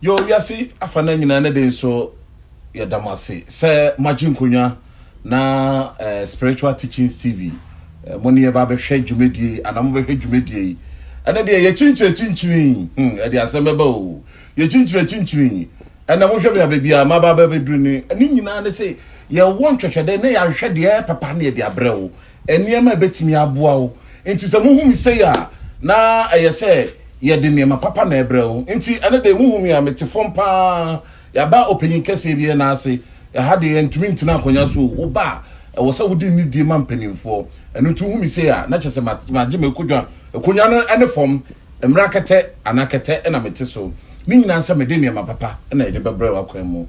Yo, yasi afana nyina ne de so ya damase. Se Magin Konya na Spiritual Teachings TV. Moni e ba be hwe dwumedie, anamo be hwe dwumedie. Ene de ye chinchiri. E de asem ba o. Ye chinchiri. Ena mo hwe bia ma ba ba bedru ni. Ni nyina ne se ye won twetwede ne ya hwe de papa ne de abrɛwo. Eniema betimi aboa o. Enti se mo hu mi se ya na eye se ye de niema papa na ebrɛwo. Enti ene de mo hu mi a metifom pa ya ba openyin kese bi na ase. Ya ha de ntumi ntina akonya so wo ba wo se wodi ni die ma mpanimfo. Eno tu hu mi se ya na kyese maje mekodwa akonya no ene fom emra kete anakete na mete so. Ni nyina nsa mede niema papa na ye de bebrɛwo akwan mu.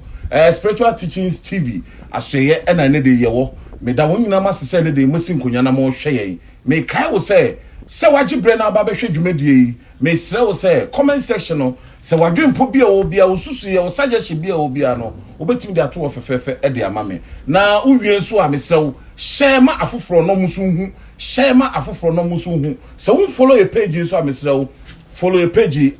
Spiritual Teachings TV aseye na ne de yewo me da won nyina masese ne de mosi nkonya na mo hwe ye me kai wo se wagibre na ba behwe dwumadie me sre wo se comment section no se wadwempo bia wo bia osusu ye wo sagye bia wo bia no obetimi de ato wo fefefe e de ama me na uwie so a me sre wo share ma afoforo no musu hu share ma afoforo no musu hu se wo follow your page so a me sre wo follow your page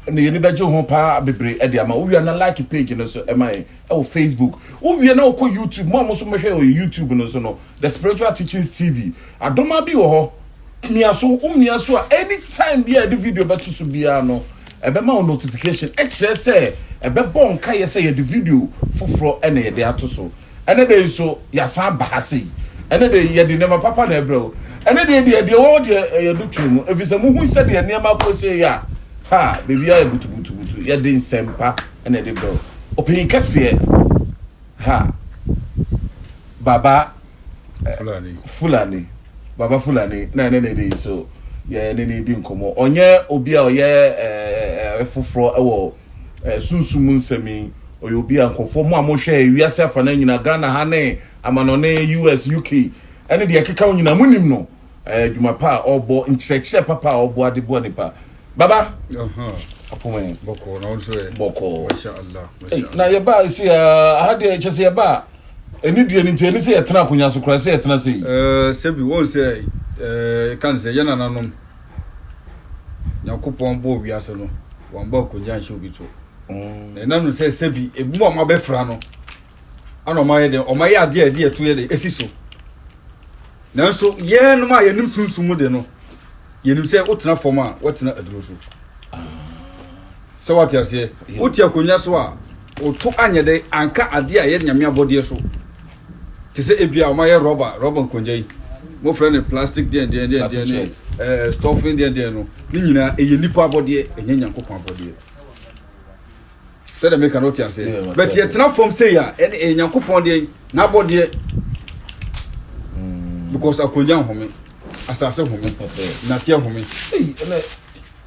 ne yeni beje ho pa bebre e de ama wo na like page no so e mai o Facebook wo na ko YouTube mo amoso mehwe o YouTube no so no the Spiritual Teachings TV adoma bi wo ho miaso anytime bi a the video beto so bia no e be ma notification e kire se e be bon ka ye se ye the video foforo e na ye de ato so ene de so ya san bahase ene de ye de nema papa na ebrɛ ene de wo de ye do twemu efise mu hu se de nema ko se ya ha baby ya butu ya de nsempa ene de bro open kase ha baba fulani baba fulani na de so ya ne di nkomo onye obi a oye foforo ewo sunsumu nsemi oye obi a nkofo mu amohwe wiase afa na nyina Ghana ha ne amanone US UK ene de yakeka nyina munim no dwumapa obo nkyerɛkyerɛ papa obo adebo nipa baba apome boko na onso boko masha Allah na ye ba si ahade kyese ye ba eni die ni nteni se yetena akonya so kura se yetena sei sebi won se kan se yana nanom yakopon bo wiase no wan ba akonya nshi obi to na no se sebi ebu ma befra no ana ma ye de o ma ye ade etu ye de esi so nanso ye no ma ye nim sunsumu de no ye nim se otena forma wotena aduro so so what you say uti akonya so a oto anyede anka ade a ye nyame abode so te se ebia o ma ye rubber nkonja yi mo friend plastic den stuffing den no ni nyina eye nipa abode enye nyankopon abode so the make not you say but ye tena form say ya e nyankopon den na abode because akonya home asase home na tie home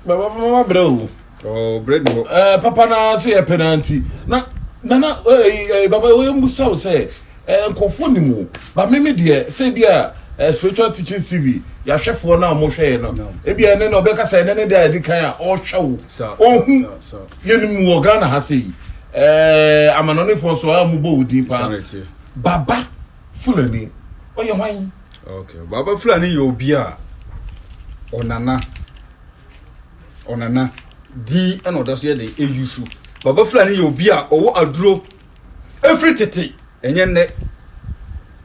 baba mama bro oh bread no papa na say penalty na baba we musa say nkofo ni mu ba me de say bia Spiritual Teachings TV ya hwefo na mo hwe no e bia ne no be ka say ne de adi kan a o hwewo ohun ye ni mu wo Ghana ha say amanone fo so a mu bo udi pa baba fulani oye hwan okay baba fulani yo bia onana di eno da so ye de eyusu baba fulani yo bia owo aduro every tete enye nne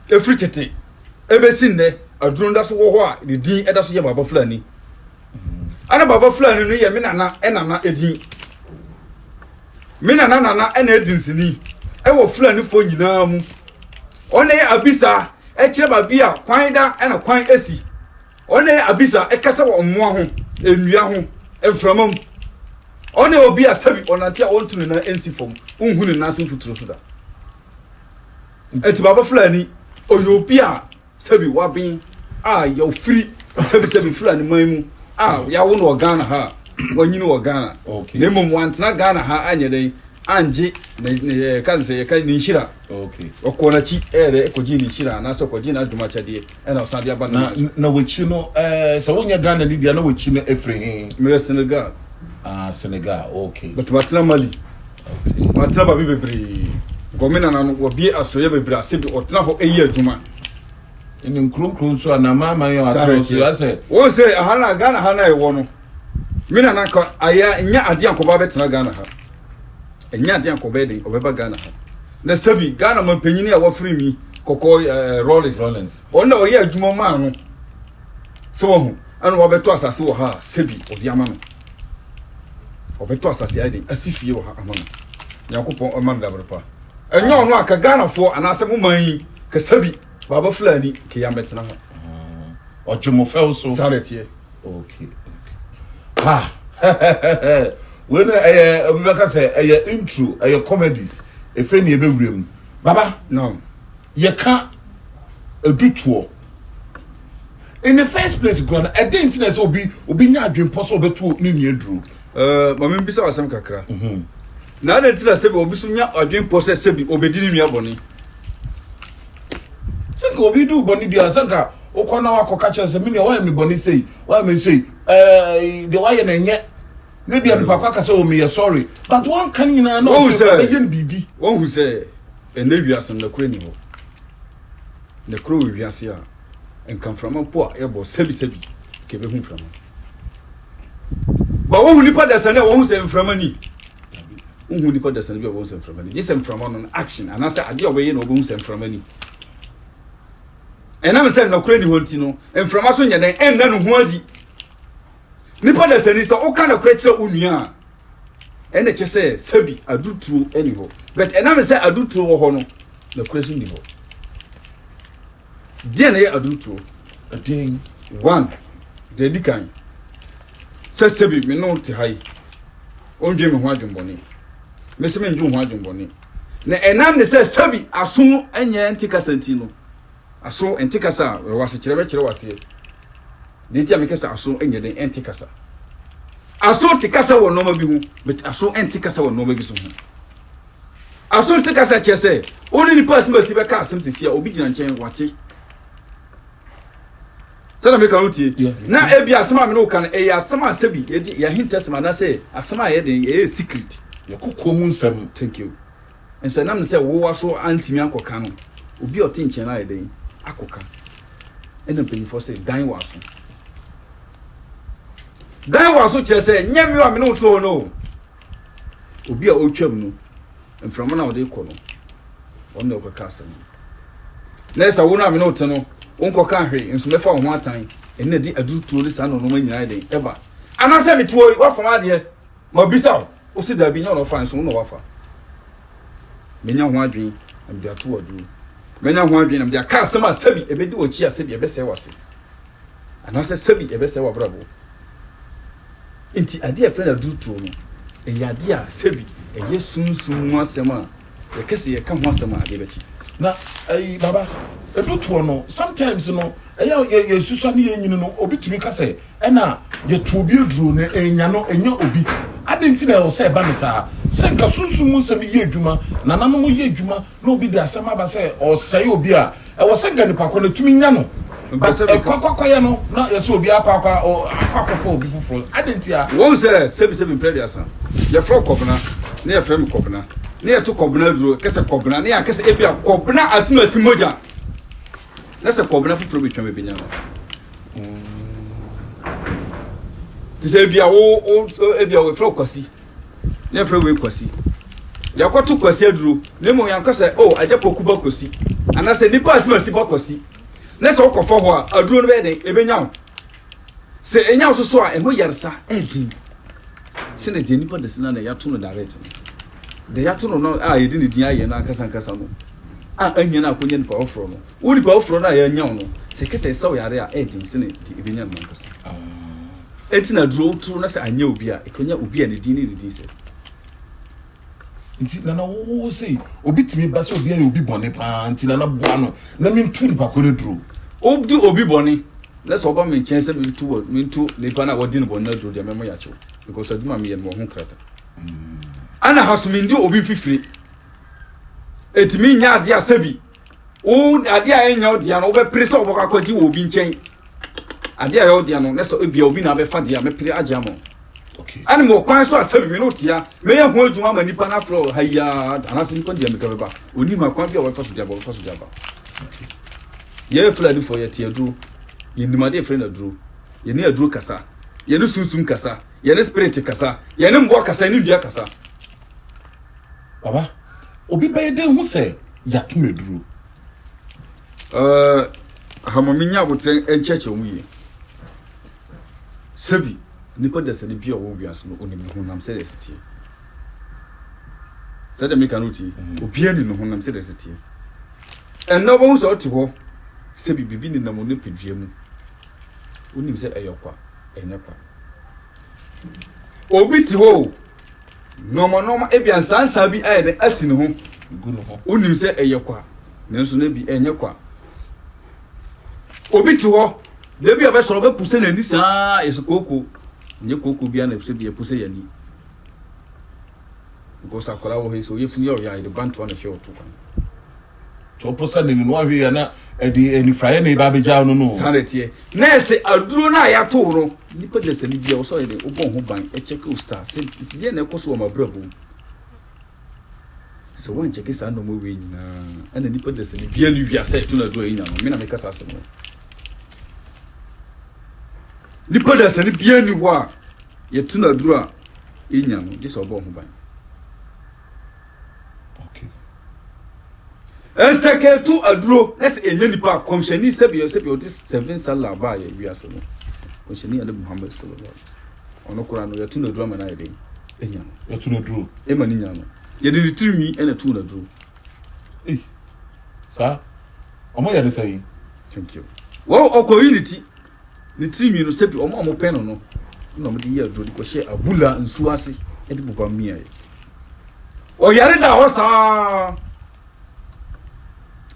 every tete ebesi nne aduro nda so wo ho a de din eda so ye baba fulani ana baba fulani no ye menana enana edin menana ena edin sini e wo fulani fo nyina mu one ye abisa e kire ba bia kwan da ena kwan esi one ye abisa e kasa wo mmoa ho enua ho eframam one obi asabi onante a wontunu na ensifom unhunu na so futuro so da eti baba fulani oyobi a sabi wabin yo free sabi fulani maimu ya wo no Ghana ha wanyini wo Ghana ne mom wantena Ghana ha anye den anje ne kan se kan ni shira okay okona chi ere ekoji ni shira na so koji na aduma chade na osade aba na wechi no so wonya Ghana ni dia na wechi no efrehin me Senegal Senegal okay but matna Mali okay matna ba bebre gomina na no obi asoye bebre asebi otna ho eyi aduma ni nkronkron so na mama yo atro so ase won say ahana Ghana ha na e wo no mina na ka aya nya ade ankoba betena Ghana ha enya de ankobe de obeba Ghana na sabi Ghana man panyini a wafiri mi kokko Rollins ona oye adwuma ma no so ho ana wabeto asase wo ha sabi odi ama no obeto asase ade asifie wo ha ama no yakopon o man da berpa enya ono aka Ghana fo anase mo man ka sabi baba fulani ke ya metena ho ojumo fe so saretie okay ha when obibaka say intro comedies efeni ebe wurem baba no ye ka edutuo in the first place grana I didn't know obi nya adwen poso obetu ni ni eduru mama mbisa wasem kakra na na tira sebi obi so nya adwen poso sebi obedini mi aboni senka obi du boni dia senka okona wakoka chense mini why me boni say why me say the why na nye maybe an papa ka say o me sorry but one can you na no say yen bibi one who say ene wiasem na kura ni ho na kura wiase a enkan from po a ebo sebi ke be hu from ba wo hu nipa da sane wo hu se from ani hu nipa da sane bi wo hu se from ani gisem from on action and say ade oboye na obo hu se from ani enam se na kura ni ho ntino enframa so nya den enna no hu adi nipa da sane so o ka na kura kire onua ene che se sebi adutru eni ho but enam se adutru wo ho no na kura so ni ho dia na ye adutru adin one de dikan se sebi me no te hai onje me ho adwumboni me se me nju ho adwumboni na enam ne se sebi aso enye ntikasa ntino aso ntikasa wase kire wase de tia me kasa aso enye den ntikasa aso tikasa wo noma bi hu but aso ntikasa wo noma bi so hu aso ntikasa chese oni ni pass me si be ka asem sisi a obi gina nchen wate sana me kan utie na ebi asema me no kan e ya asema sebi ye ya hint asema na say asema ye den e secret ye kokko mu nsem thank you and so na me say wo waso antimi ankoka no obi o tinchen na ye den akoka ene pay for say dan waso kire say nyame wa me no to no obi a otwam no mframa na wo de kɔ no on de okoka asem na esa wo na me no to no onko ka hwe nso mefa ho atan enne di adutuo ni sa no no manyina den eba anase metuo wa fama de ma bisa o si da bi nya no fa nso no wa fa menya ho adwen am de ato wadu menya ho adwen am de aka asema sabi ebedi ochi asabi ebese wase anase sabi ebese wa brabo enti ade a friend adutuo no eya ade a sabi eye sunsun mu asema ye kese ye ka ho asema ade bechi na baba edutuo no sometimes no ye susu na ye nyini no obi tumi ka say na ye tu obi eduro na enya no enya obi adenti na o say ba ne sa senka sunsun mu nsem ye adwuma na nanu mo ye adwuma na obi de asema ba say o say obi a e wo senka nipa ko na tumi nya no kwa ya no na ye so obi akwa fo obi fofo adenti a won say sebi previous ye fro kobna na ye frem kobna na ye to kobna duro kese kobna na ya kese ebia kobna asima simoja na se kobna foforo betwa me benya no dise ebia ebia we fro kwasi na fro we kwasi ya kwato kwasi aduro na mo yan kase aje pokuba kwasi anase nipa asima siba kwasi na se okofo ho a aduro no be den ebenya se enya so a eno yarsa edi se na je nipa desina na ya to no direct de ya to no yedi ni din aye na kasa no anya na akonya nipa ofro no wo nipa ofro na ya nya no se kese se yare a edi se na ebenya no kasa enti na duro tru na se anya obi a ekonya obi a ne din ni din se nti na wo say obi timi ba se obi a obi bone pa nti na boa no na mi ntu nipa ko ne duro obi obi bone na so ba me chen se mi ntu nipa na wodi ne bone na duro de memo ya chew because aduma me ye no ho krata ana hasumindi obi fifiri etimi nya ade asabi o ade a enya ode ya no be presa obaka akwaji obi nchen ade a ode ya no na so ebia obi na be fa de ya me pire agya mo okay ani mo kwan so asabi me no tia me ya ho adwuma ma nipa na fro haya anase nipa de me ka beba oni ma kwan bia wo fa so dia ba okay ye fladi for ye tia duro ye nimade friend aduro ye ni aduro kasa ye ni sunsun kasa ye ni spirit kasa ye ni mbo kasa ni dua kasa baba obi baye den hu se ya to meduro hamaminya abotre encheche mu ye sebi nipa da sani bia wo wiase no onim ho nam se desitie se de meka no ti obi ani no ho nam se desitie enno bo so ti ho sebi bibi ni nam no pedua mu onim se eyokwa enyekwa obi ti ho normal ebia nsansa bi ayede asi ne ho gu no ho onim se eyekwa nanso na bi enyekwa obi ti ho debi obesoro be puse na ni saa esokoko nye koko bia na puse puse yani because akola wo he so yefuni o ya de bantu na hwe oto kan to puse ni no ahwe ya na edi eni fraye na ba beja no sanete na ese aduro na ya to ro nipa de sani bia so ye de obon ho ban e check o star se die na ekoso o mabrabo so wan check sa no mo we nyina ana nipa de sani bia ni bia se to na do enya no me na me kasa se no nipa da sani bia ni ho a ye tuna duru a enya no je so obo ho ban okay enseke tu aduro ese enya nipa komshani sebi o 7 sala ba ye wiase no komshani ade Muhammad sallallahu alaihi wasallam ono kura no ye tuna duru ma na ye enya no ye tuna duru e ma ni nya no ye de tirimi ena tuna duru sa omo ya de say thank you wo community ni tirimi no sebi omo pen no na mo di ye aduro ko she abula nsu ase e de buba mi aye o yare da ho sa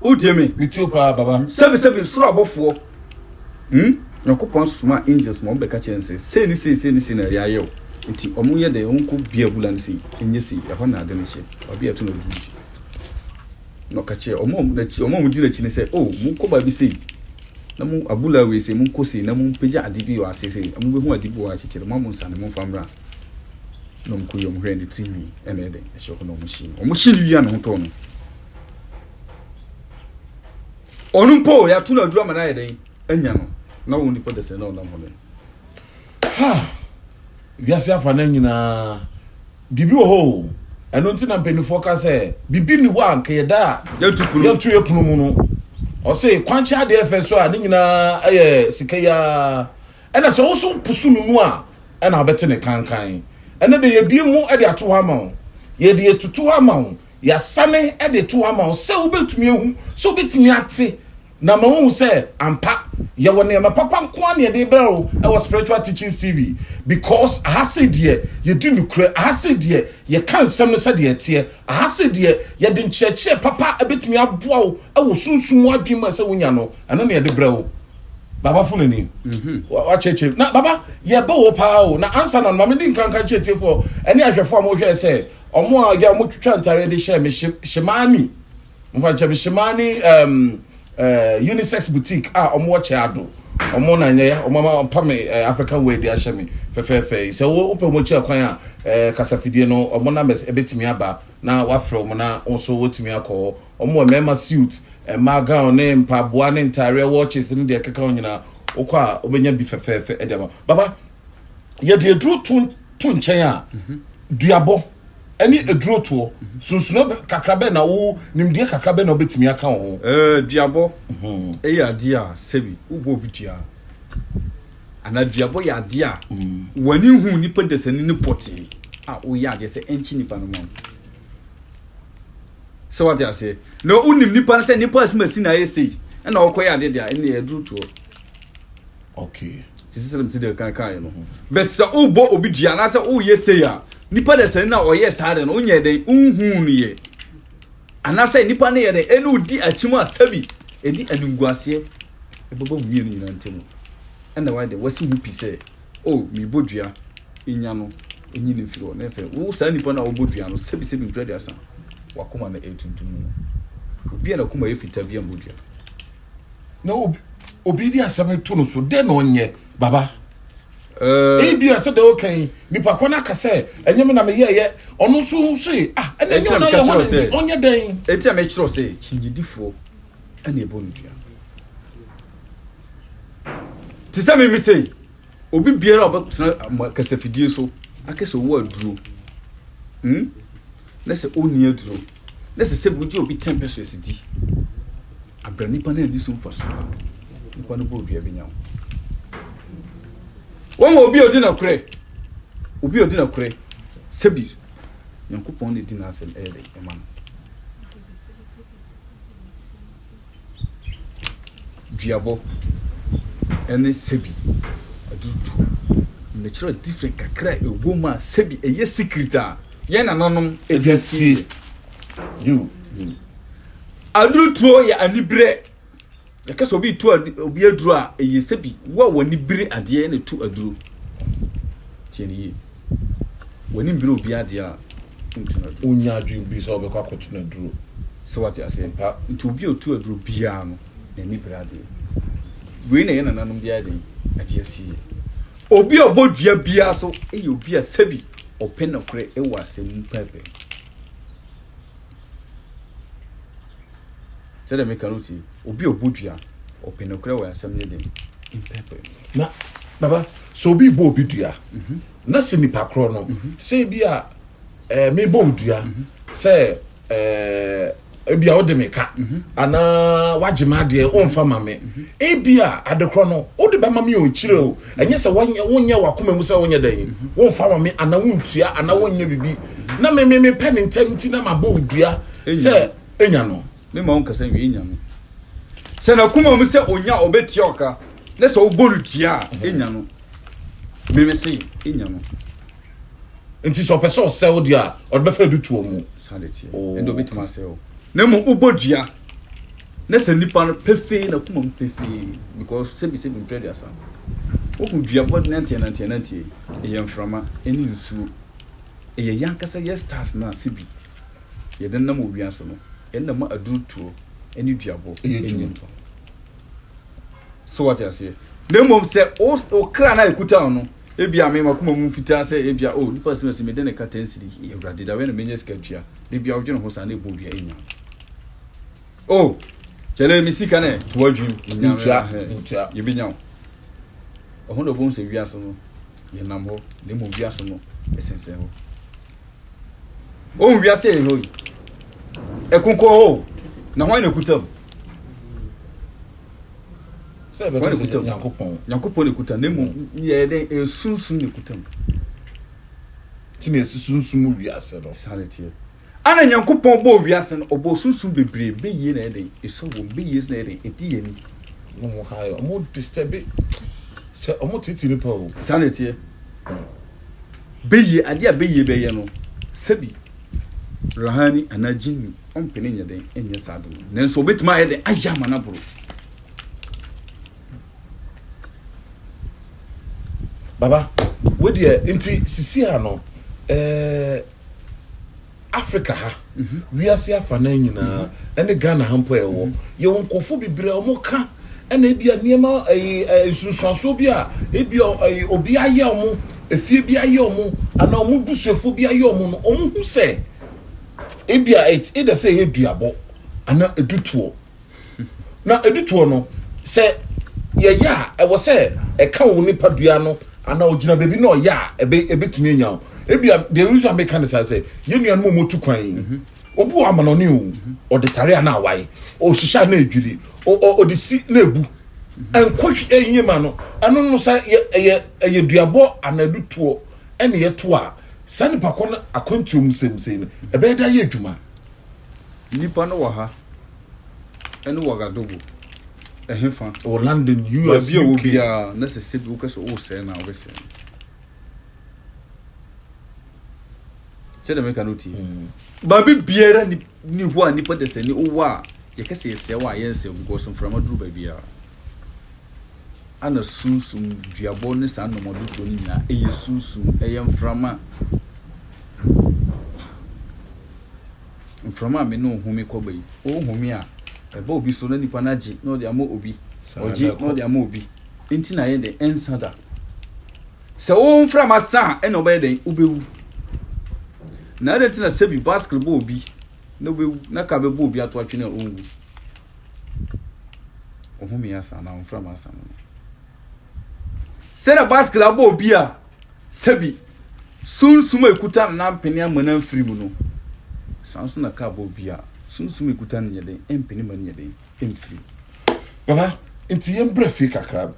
o die me ni ti opa baba sebi suru abofo yakopon suma angels mo be ka chense se ni na ya yew nti omo ye de onko bia abula nsi enye si ya ho na ade ne hye obi ato na duji no ka che omo mu di na chi ne se oh mu ko ba bi sei na mu abula we se mu ko sei na mu peja adibi wa se sei amu be hu adibi wa hye mo mu nsa ne mu famra no mu ko yo mu hwe ndi timi ene de hye ko no mu shi omo shi ni wi na ho to no onumpo ya tuna dura mana yeden enya no na wo nipa de se na onam holen ha wiase afa na nyina bibi wo ho eno nti na mpenifo ka se bibi ni wa anka yeda ya tu yepunu mu no o se kwancha de efe so a ni nyina aye sikaya ena se wo so pusu nu a ena obete ne kankan ena de yedi mu e de ato ha ma ye de tutu ha ma ya sane e de to ha ma se wo betumi ehu so betumi ate na ma wo se ampa ye wona ma papa nko an ye de bro e was Spiritual Teachings TV because I said ye di nukure I said ye kan sem no se de tie I said ye de ncheche papa e betumi aboa wo e wo sunsun adwema se wonya no eno na ye de bro baba funani wa cheche na baba ye ba wo pa o na answer na ma me din kankan chetie for ene ahwefo mo hwe se omo a ya mo twitwa ntare de share me shimani mfa che me shimani unisex boutique omo wache ado omo na nye omo pa me African way de ahye me fefefe se wo ope mo chi akwan a kasafidie no omo na mes ebetimi aba na wafro mo na onso wotimi akọ omo mema suit ma gown ne mpaboa ne ntare watches ne de keka onyina okwa obenya bi fefefe e de baba ye de dru tu nchen a duabo ani eduro to sunsuno kakrabe na wo nimdie kakrabe na obetimi aka ho duabo ya dia sebi ubo bitua ana duabo ya dia wani hu nipa desani ni poti o ya de se enchi nipa no mo so what ya say no unim nipa se nipa asimasi na yesi na okoya de dia ene eduro to okay sisem si de kan no but so ubo obi dua na se o yesi ya nipa desani na oye sare no onye de unhu no ye anase nipa ne ye de enu di achima sabi edi anunguase ebobo mie no nyina ntemu ena why de wasi hu pi se oh mi bodua enya no enyi ne firo na se wo sa nipa na obodua no sabi brother asa wakoma na etuntum no obi na kuma ye fita bia bodua no obi di asame to no so de no onye baba ebi ase de okay nipa kona ka se enyem na me ye ono so hwe ene nyo na ye onye den eti am chiro se chingidifo ene ebo ndua ti se me say obi biara obetena kasafidie so akeso wo aduro na se oni aduro na se buji obi 10 pesos di abra nipa na di so mfa so nipa no bo dua bi nyawo won obi odi na kure sebi Yankopon ne di na asem ede ema duabo ene sebi adudu me chiro different kakra egoma sebi eye secret a ye nananom edesi you adudu ya anibre yakase obi tu obi aduru a eye sebi wa wani bire ade ne tu aduru tieni wani bire obi ade a unya adwin bi so obekwa kwotu na duro so what you say nti obi otu aduru bia no ni bire ade we na ye nananom bia ade ade asi obi obodua bia so eye obi a sebi open na kure e wa asem pepe tell me kanuti obi obodua open na kure wa asem ne dem in pepe na baba so obi bo obi dua na se nipa kro no se bia me bo dua se ebia o de meka ana wagema de onfa mame ebia adekro no o de be mame o kire o enye se wonye wakoma mu se wonye dan wonfa mame ana wontua ana wonye bibi na me pen ntem ti na mabo dua se enya no me ma onka se wi enya no se na kuma mu se onya obetia oka na se oboru tia enya no me se enya no nti so person sell dia o be fa dutuo mu sanity endo bituma se o na mo ubodua na se nipa no pefe na kuma mu pefe because se bi trade asa o ku dua bod na ntie e mframa eni nsu e ye yankasa yes stars na sibi ye den na mo wiase no enna ma adutuo eni duabo eni so what you say na mo se o kra na ekuta no ebia me makoma mu fita se ebia o nipa se me den na katensiri e urade da we na menye skatua ebia o dwene ho sa na ebodua enya oh chele mi sika ne to adwim ntua ye binyaw o no bon se wiase no ye nam ho ne mo wiase no esense ho o wiase e hoyi ekunko ho na hwan na kutam se be kutam Yankopon ne kutam ne mo ye den esunsun ne kutam ti ne sunsun wiase no sanity ana Yankopon bo wiase no obo sunsun bebre be yie na eden eso wo be yie na eden edi yeni no hayo mo disturb se omo titi ni pa o sanity be yie ade a be yie be ye no sebi rahani anajini ompene nya den enye sadu nenso obetima ye den ayama na bro baba we dia nti sisi ano Africa ha wiase afa na nyina ene Ghana hampo ewo ye wonkofo bibire omoka ene bia niema sunsanso bia ebia obi aye omo efie bia aye omo ana omo busefo bia aye omo no omo hu se ebia ida se ye duabo ana edutuo na edutuo no se ye ya e wo se e ka wo nipa dua no ana ogina bebi no ya ebetumi enya ebia the reason make can say ye nuan mo motu kwan obu amanoni o de tare na awai o shisha na edwiri o de si na ebu enkohwe enyima no ano no sa ye duabo anadutuo ene ye to a sani pakon akontium semsem no ebe da ye adwuma nipa no wa ha ene wagadogo ehefa o London US UK bia na se sebi ukaso o se na obese chede me kanuti babi biera ni ho a nipa de se ni o wa ye kase se wa ye se because from aduru ba bia ana sunsun duabo ne sa no modu to ni na eye sunsun eye mframa me no humi kobai o humi a eba obi so na nipa na ji no de amo obi oji no de amo obi enti na ye de ensada se o mframa sa e no ba de ubewu na de tina sebi basketball obi no bewu na ka be bo obi ato atwe na ongu o humi asa na mframa asa no se na basketball obi a sebi sunsuma ekuta na mpenia mana mfiri mu no sanso na ka bo bia sunsum ekuta ne yeden empini ma ne yeden emfiri baba nti yembre fi kakra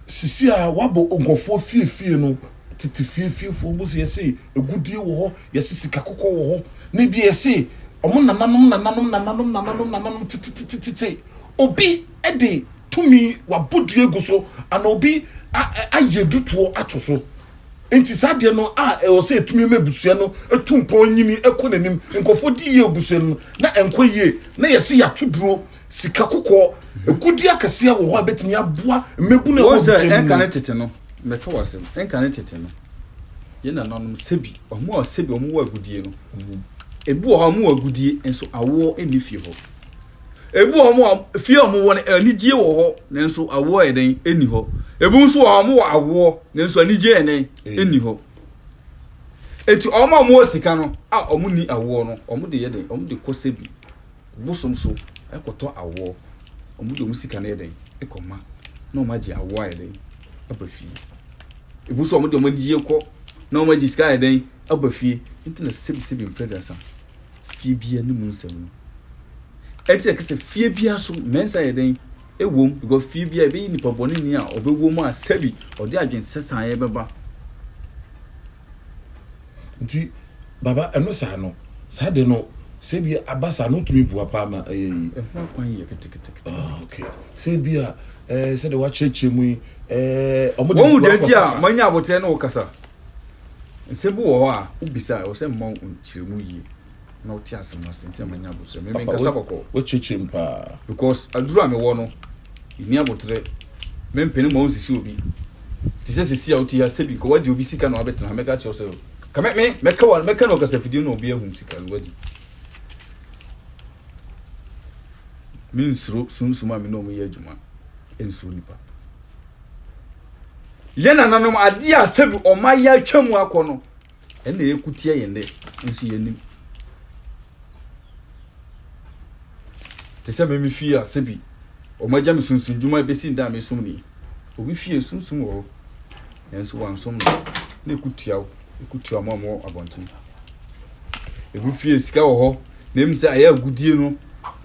sisi a wabo nkofo fie no titi fie fo bo se yesi egudie wo ho yesi sika kokko wo ho ne bi yesi omo nananom titi obi ede tumi wabodue egu so ana obi ayedutuo atoso enti sade no o se tumi mebusua no etumpo nyimi ekonanim nkofo di ye obusua no na enkoyie na yesi yatoduro sika kokko egudie akase wo ho abetumi aboa mebu na wo se enka ne tete no meka wasem enka ne tete no ye na nanom sebi omo sebi omo wa agudie no ebu omo agudie enso awo eni fie ho ebu omo fie omo won anigye wo ho nenso awo eden eni ho ebu nso omo wa awo nenso anigye eni ho eti omo sika no omo ni awo no omo de yeden omo de kosebi busom so ekoto awo omo de omo sika na yeden ekoma na omo agi awo eden abafie ebu so omo de omo gie ko na omo agi sika eden abafie ntina sebi impredasa fie bia ni mu nsam no eti ekese fie bia so mensa yeden ewom because fie bia be ni paboni ni a obewom a sebi odi adwen sesan ye beba nti baba eno sa no sa de no sebi abasa no tumi bua pa ma ho kwan ye ketekete okay sebi a se de wa cheche mu omo wo de nti a manya abotre na wo kasa nsebu wo ho a ubisa o se mmon nchiremu yi na o ti asem na senti manya abotre me nkasa boko wo cheche mpa because aduru ame wo no ni abotre me mpeni mo nsisi obi tise sisi a oti ya sebi ko wadi obi sika na wabetena meka che o kame me meka no kasa fidie no obi ehum sika no wadi min suro sunsuma me no mo ye adwuma ensuro nipa yena nanom ade a sebi o ma ya twamu akono ene ekutie yende nso yenim tese me fie a sebi o ma jam sunsunjuma besi nda me sumni obi fie sunsum wo enso wansom na ekutia mo abontin ebi fie sika wo ho na emse aya agudie no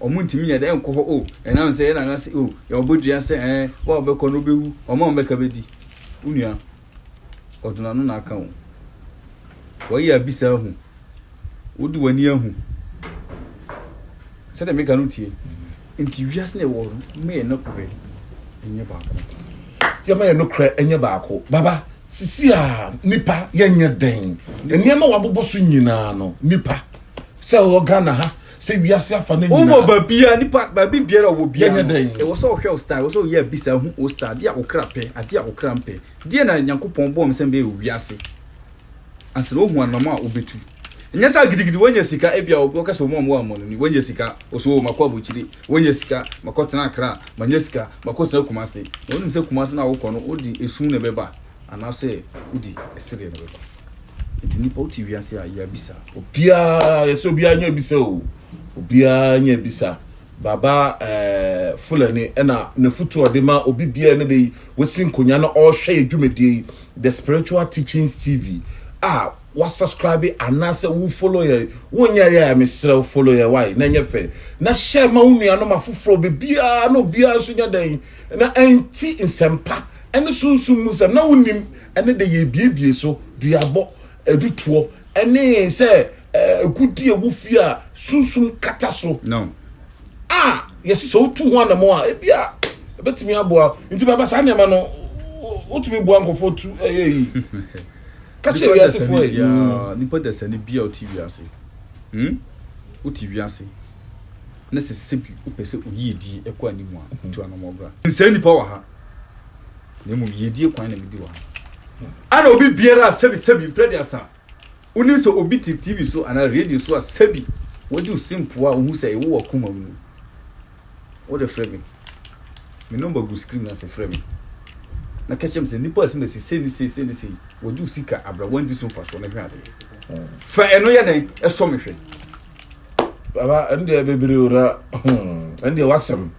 omo ntimi yede enko ho o enam se na ngase o ya obodua se wa obekọ no bewu omo mbeka bedi unua oduna no na aka wo wayi abisa hu wodi wani ahu se de meka no tie nti wiase na wo me no kure enye baako ya me no kure enye baako baba sisi a nipa yenye den eniema wabobo so nyina no nipa se o Ghana ha se wiase afa na nyina o babia nipa babi biara wo bia yenye den e wo so hwe o star wo so ye bisa hu o star dia okrape adia okrampe dia na nyankopon bom se be wiase asere ohu anama obetu nyasa gidigidi wanya sika ebia oboka so mo amono ni wanya sika oso makwa bochiri wanya sika makotena akra manya sika makotena kumase wonu se kumase na wo kono odi esun na beba anase udi esere na beba etini pa uti wiase a ya bisa obia yeso obia nya bisa o obia nya bisa baba fulani ena ne futu odema obi bia ne dey wesin konya na o hwe adwumedie the Spiritual Teachings TV wa subscribe anase wo follow ye wonya ya mesre follow ye why na nyefe na share ma unua no mafoforo be bia no bia so nya dan na enti nsempa ene sunsum musam na wonim ene de ye biebie so duabo edutuo ene se egudie wo fia sunsum kata so no yes so tu ho na mo a bia betimi aboa nti baba sa ne ma no otumi boa nkofo tu kache wiase fo ya nipa da sani bia oti wiase oti wiase na se sebi upese oyedi ekọ animu a tu anamobra nse nipa wa ha na mu yedi kwan na medi wa ana obi biara sebi imprediasa uni so obi TV so ana radio so a sebi wodi simple a ohu say wo akuma mu wo de frame me number go screen na se frame na kachem se nipa se se wodi usika abra wandi so fa so na hwa ade fa eno ye den eso me hwe baba ende bebere ora ende wasem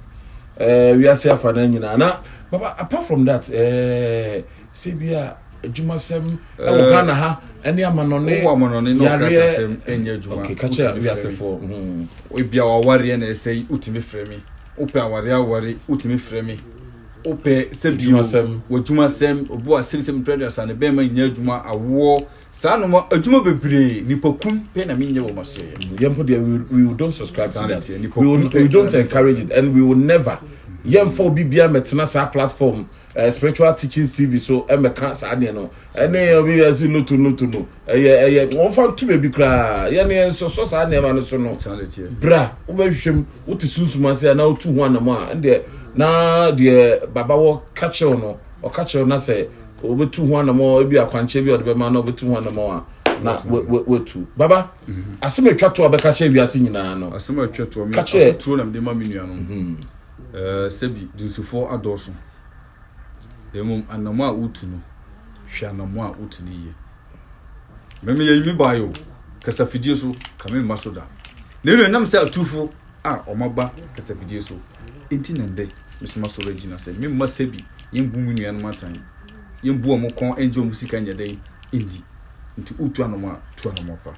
we are safe na nyina na baba apart from that sebia adwumasɛm ɛwɔ Ghana ha ɛne amanɔne wo amanɔne no kratasɛm ɛnyɛ adwuma okay kacha wi asefo obia waware na ɛsɛ utimi frɛ me ope aware utimi frɛ me ope sebio wadwumasɛm obo asɛm predators and be ma nya adwuma awo saa no adwuma bebree nipakum pe na menye wo maso yempo de we don't subscribe to that we don't encourage it and we will never yemfo bibia metena saa platform spiritual teachings TV so emeka saa ne no ene we as lotu no won fa to be kra ye ne so saa ne ma no so no bra wo ba hwem wo ti sunsuma se na wo tu ho anamo a ende na de baba wo catch no o catch na se wo betu ho anamo bi akwanche bi o de be ma na wo betu ho anamo a na wetu baba aseme twato abeka che wiase nyina no aseme twato mi aturo na mde ma menua no sebi dusufo adoso demum anamo a utu no hwa anamo a utu ni ye meme ye mi bayo kasa fidie so kamel masoda ne nam se atufo a omaba kasa fidie so enti nende misuma so regina se me ma sebi yembu menua no matan yembu omokon enjo musika nyade indi nti utu anamo tu anamo pa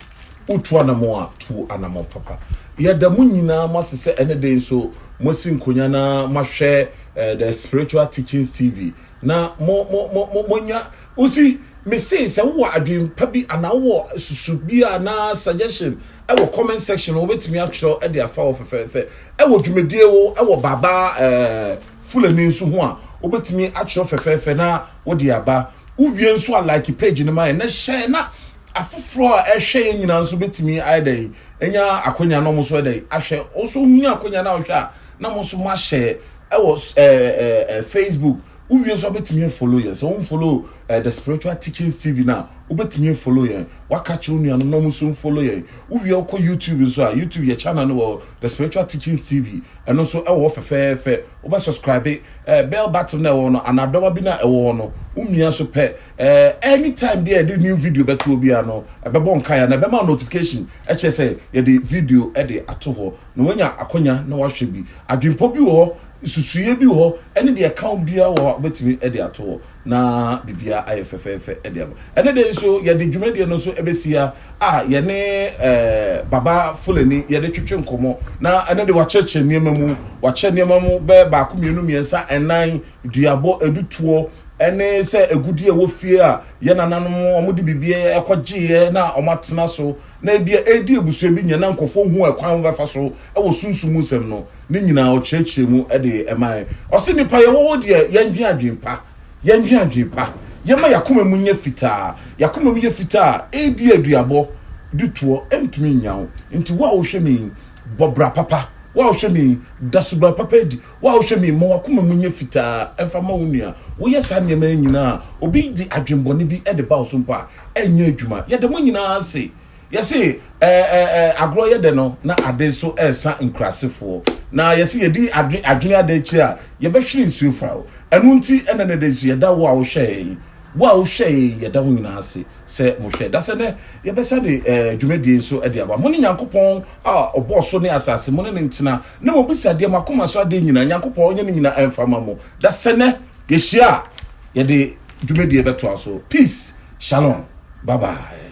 utu anamo tu anamo papa yada mu nyina masese ene den so mosi nkonya na mahwe the spiritual teachings TV na monya usi me say se wo adwen pa bi ana wo susu bi ana suggestion e wo comment section wo betimi atro e de afa wo fefe e wo dwumedie wo e wo baba fulani nso ho a wo betimi atro fefe na wo de aba uwie nso a like page ni mai na share na afoforo a ehwe nyina nso betimi aidai enya akonya no mo so aidai ahwe oso hu akonya na ohwe a na mo so ma share e wo Facebook uwie nso betimi follow ye so follow the spiritual teachings TV na ubetimi follow ye wakache onu no mo so follow ye uwie ko YouTube nso a YouTube ye channel no the spiritual teachings TV eno so e wo fefe oba subscribe bell button na wo no anadoba bi na e wo no umia so pe anytime there the new video beto obi ano e be bon kan ya na be ma notification e che say ye the video e de ato ho no wanya akonya na wahwe bi adwempo bi ho susuye bi ho ene de account bia wo betimi e de ato ho na bibia ayefefefe e de aba ene de so ye de dwumade no so ebesia ye ne baba fulani ye de twetwe nkomo na ene de wacheche niema mu be ba ko mienu miensa enan duabo edutuo ene se egudi e wo fie a ye nananom omudi bibie ekogye na omatena so na bia edi ebusu ebi nya na nkofo hu ekwan befa so e wo sunsumu sem no ni nyina o chechire mu e de eman osi nipa ye wo de yendwe adwempa yema yakoma mu nya fitaa edi aduabo dutuo entumi nyawo nti wa wo hwemi bobra papa wa wo hwemi dasuba papa edi wa wo hwemi mo wakoma mu nya fitaa emfa ma wonua wo yesa nyema nyina obi di adwembone bi e de ba osompa enya adwuma ye de mo nyina ase yesi agro ye de no na ade so esa nkrasefo na yesi ye di adwene ade chi a ye be hwiri nsuo frawo enu nti ena ne de nsuo ye da wo a wo hwei ye da wo nyina ase se mo hwe da se ne ye be sa de dwumedie so e de aba mo ne nyankopon a oboso ne asase mo ne ntina na mo bisa de makoma so ade nyina nyankopon onye ne nyina emfama mo da se ne ye hia ye de dwumedie beto aso peace shalom bye bye.